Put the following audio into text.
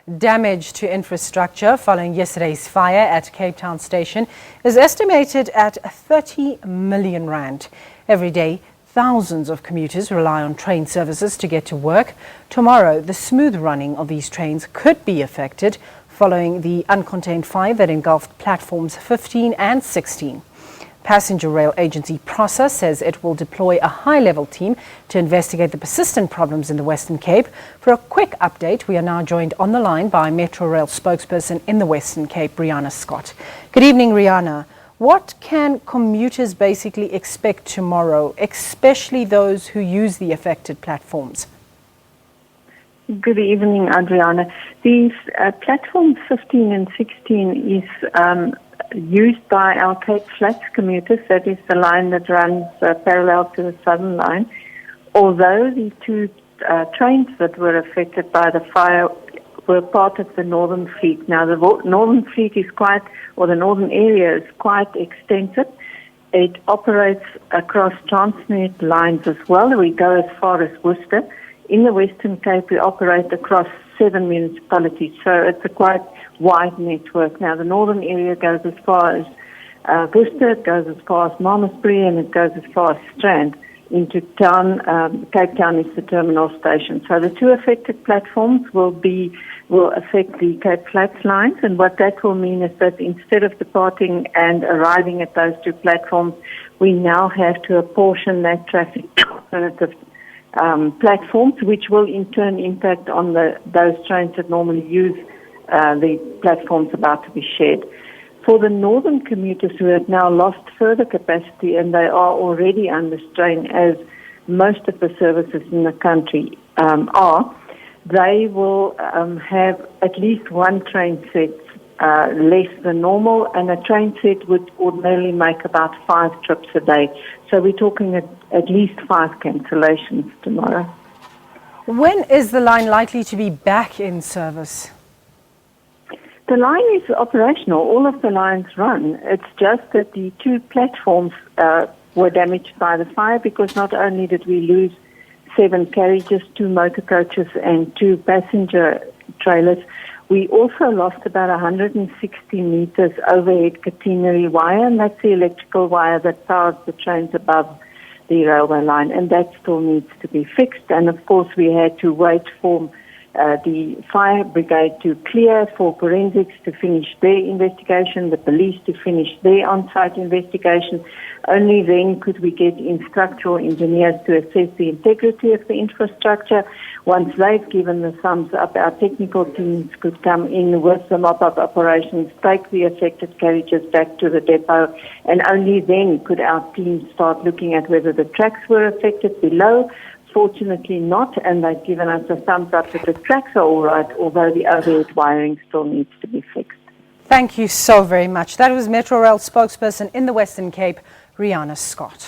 Damage to infrastructure following yesterday's fire at Cape Town station is estimated at 30 million rand. Every day, thousands of commuters rely on train services to get to work. Tomorrow, the smooth running of these trains could be affected following the uncontained fire that engulfed platforms 15 and 16. Passenger rail agency PRASA says it will deploy a high-level team to investigate the persistent problems in the Western Cape. For a quick update, we are now joined on the line by Metrorail spokesperson in the Western Cape, Riana Scott. Good evening, Riana. What can commuters basically expect tomorrow, especially those who use the affected platforms? Good evening, Adriana. These platforms 15 and 16 is used by our Cape Flats commuters. That is the line that runs parallel to the Southern Line. Although the two trains that were affected by the fire were part of the Northern Fleet. Now, the Northern Fleet is the Northern area is quite extensive. It operates across Transnet lines as well. We go as far as Worcester. In the Western Cape, we operate across 7 municipalities, so it's a quite wide network. Now, the northern area goes as far as Worcester, it goes as far as Malmesbury, and it goes as far as Strand into town. Cape Town is the terminal station. So the two affected platforms will affect the Cape Flats lines, and what that will mean is that instead of departing and arriving at those two platforms, we now have to apportion that traffic to alternative platforms, which will in turn impact on those trains that normally use the platforms about to be shared. For the northern commuters who have now lost further capacity, and they are already under strain as most of the services in the country are, they will have at least one train set less than normal, and a train set would ordinarily make about 5 trips a day. So we're talking at least 5 cancellations tomorrow. When is the line likely to be back in service? The line is operational. All of the lines run. It's just that the two platforms were damaged by the fire, because not only did we lose 7 carriages, 2 motor coaches and 2 passenger trailers, we also lost about 160 meters overhead catenary wire, and that's the electrical wire that powers the trains above the railway line, and that still needs to be fixed. And of course, we had to wait for the fire brigade to clear, for forensics to finish their investigation, the police to finish their on-site investigation. Only then could we get in structural engineers to assess the integrity of the infrastructure. Once they've given the thumbs up, our technical teams could come in with the mop-up operations, take the affected carriages back to the depot, and only then could our team start looking at whether the tracks were affected below. Fortunately not, and they've given us a thumbs up that the tracks are all right, although the overhead wiring still needs to be fixed. Thank you so very much. That was Metrorail spokesperson in the Western Cape, Riana Scott.